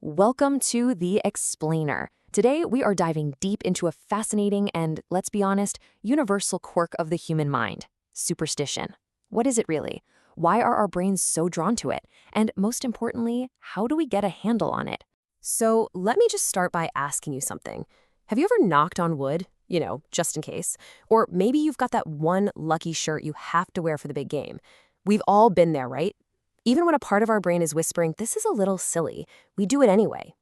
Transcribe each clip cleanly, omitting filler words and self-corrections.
Welcome to The Explainer. Today, we are diving deep into a fascinating and, let's be honest, universal quirk of the human mind, superstition. What is it really? Why are our brains so drawn to it? And most importantly, how do we get a handle on it? So, let me just start by asking you something. Have you ever knocked on wood? Just in case. Or maybe you've got that one lucky shirt you have to wear for the big game. We've all been there, right? Even when a part of our brain is whispering, this is a little silly, we do it anyway.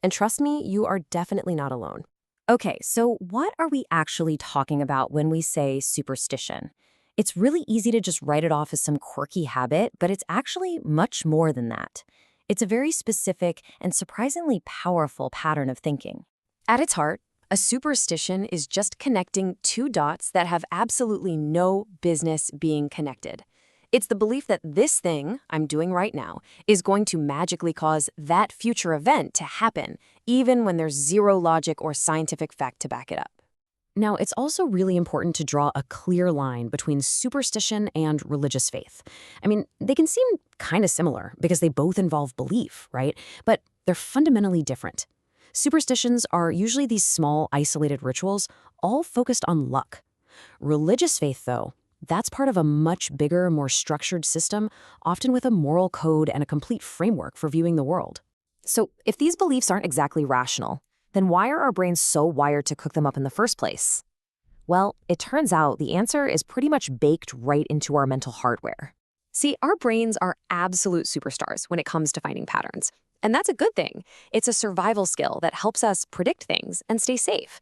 And trust me, you are definitely not alone. Okay, so what are we actually talking about when we say superstition? It's really easy to just write it off as some quirky habit, but it's actually much more than that. It's a very specific and surprisingly powerful pattern of thinking. At its heart, a superstition is just connecting two dots that have absolutely no business being connected. It's the belief that this thing I'm doing right now is going to magically cause that future event to happen, even when there's zero logic or scientific fact to back it up. Now, it's also really important to draw a clear line between superstition and religious faith. I mean, they can seem kind of similar because they both involve belief, right? But they're fundamentally different. Superstitions are usually these small, isolated rituals, all focused on luck. Religious faith, though, that's part of a much bigger, more structured system, often with a moral code and a complete framework for viewing the world. So if these beliefs aren't exactly rational, then why are our brains so wired to cook them up in the first place? Well, it turns out the answer is pretty much baked right into our mental hardware. See, our brains are absolute superstars when it comes to finding patterns. And that's a good thing. It's a survival skill that helps us predict things and stay safe.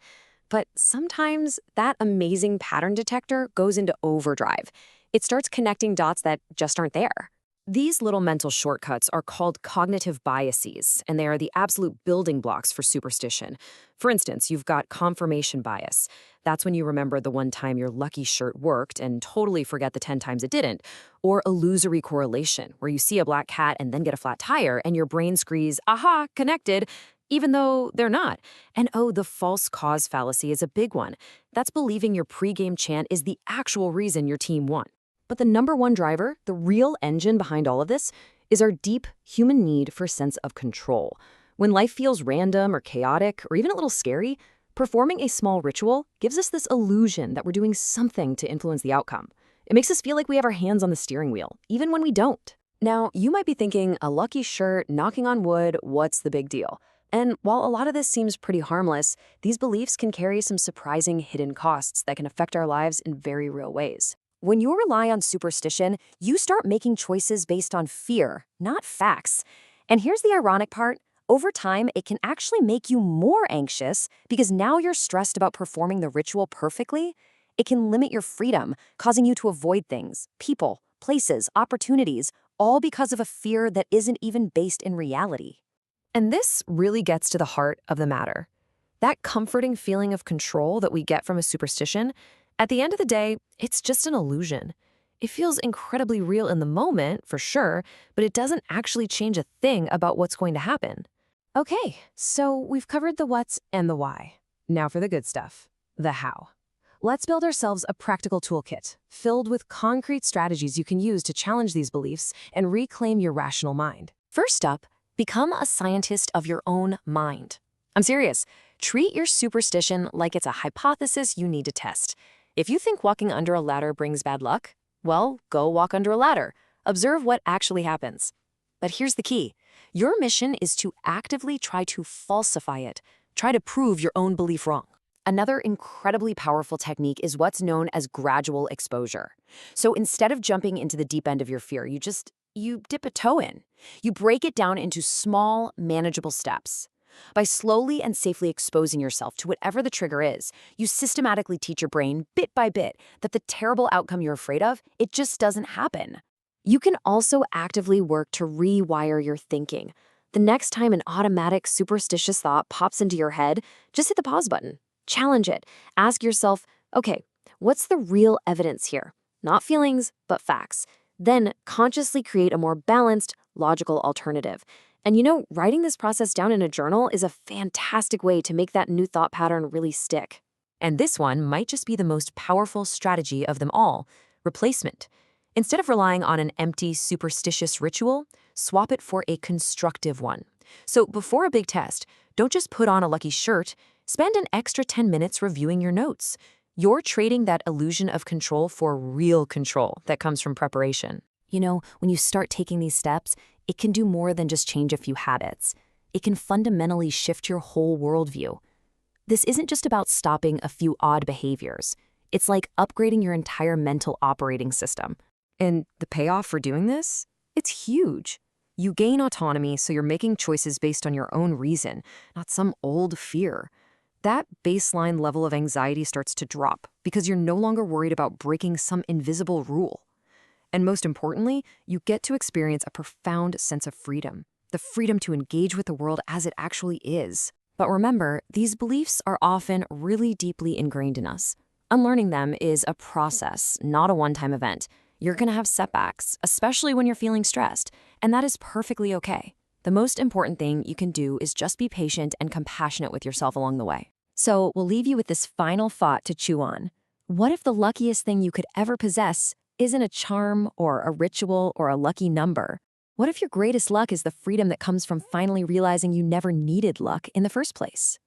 But sometimes that amazing pattern detector goes into overdrive. It starts connecting dots that just aren't there. These little mental shortcuts are called cognitive biases, and they are the absolute building blocks for superstition. For instance, you've got confirmation bias. That's when you remember the one time your lucky shirt worked and totally forget the 10 times it didn't. Or illusory correlation, where you see a black cat and then get a flat tire, and your brain screams, aha, connected, even though they're not. And oh, the false cause fallacy is a big one. That's believing your pregame chant is the actual reason your team won. But the number one driver, the real engine behind all of this, is our deep human need for a sense of control. When life feels random or chaotic or even a little scary, performing a small ritual gives us this illusion that we're doing something to influence the outcome. It makes us feel like we have our hands on the steering wheel, even when we don't. Now, you might be thinking, a lucky shirt, knocking on wood, what's the big deal? And while a lot of this seems pretty harmless, these beliefs can carry some surprising hidden costs that can affect our lives in very real ways. When you rely on superstition, you start making choices based on fear, not facts. And here's the ironic part. Over time, it can actually make you more anxious because now you're stressed about performing the ritual perfectly. It can limit your freedom, causing you to avoid things, people, places, opportunities, all because of a fear that isn't even based in reality. And this really gets to the heart of the matter. That comforting feeling of control that we get from a superstition, at the end of the day, it's just an illusion. It feels incredibly real in the moment, for sure, but it doesn't actually change a thing about what's going to happen. Okay, so we've covered the what's and the why. Now for the good stuff, the how. Let's build ourselves a practical toolkit filled with concrete strategies you can use to challenge these beliefs and reclaim your rational mind. First up, become a scientist of your own mind. I'm serious. Treat your superstition like it's a hypothesis you need to test. If you think walking under a ladder brings bad luck, well, go walk under a ladder. Observe what actually happens. But here's the key. Your mission is to actively try to falsify it. Try to prove your own belief wrong. Another incredibly powerful technique is what's known as gradual exposure. So instead of jumping into the deep end of your fear, you dip a toe in. You break it down into small, manageable steps. By slowly and safely exposing yourself to whatever the trigger is, you systematically teach your brain, bit by bit, that the terrible outcome you're afraid of, it just doesn't happen. You can also actively work to rewire your thinking. The next time an automatic, superstitious thought pops into your head, just hit the pause button. Challenge it. Ask yourself, okay, what's the real evidence here? Not feelings, but facts. Then consciously create a more balanced, logical alternative. And writing this process down in a journal is a fantastic way to make that new thought pattern really stick. And this one might just be the most powerful strategy of them all, replacement. Instead of relying on an empty, superstitious ritual, swap it for a constructive one. So before a big test, don't just put on a lucky shirt, spend an extra 10 minutes reviewing your notes. You're trading that illusion of control for real control that comes from preparation. You know, when you start taking these steps, it can do more than just change a few habits. It can fundamentally shift your whole worldview. This isn't just about stopping a few odd behaviors. It's like upgrading your entire mental operating system. And the payoff for doing this? It's huge. You gain autonomy, so you're making choices based on your own reason, not some old fear. That baseline level of anxiety starts to drop because you're no longer worried about breaking some invisible rule. And most importantly, you get to experience a profound sense of freedom, the freedom to engage with the world as it actually is. But remember, these beliefs are often really deeply ingrained in us. Unlearning them is a process, not a one-time event. You're going to have setbacks, especially when you're feeling stressed, and that is perfectly okay. The most important thing you can do is just be patient and compassionate with yourself along the way. So we'll leave you with this final thought to chew on. What if the luckiest thing you could ever possess isn't a charm or a ritual or a lucky number? What if your greatest luck is the freedom that comes from finally realizing you never needed luck in the first place?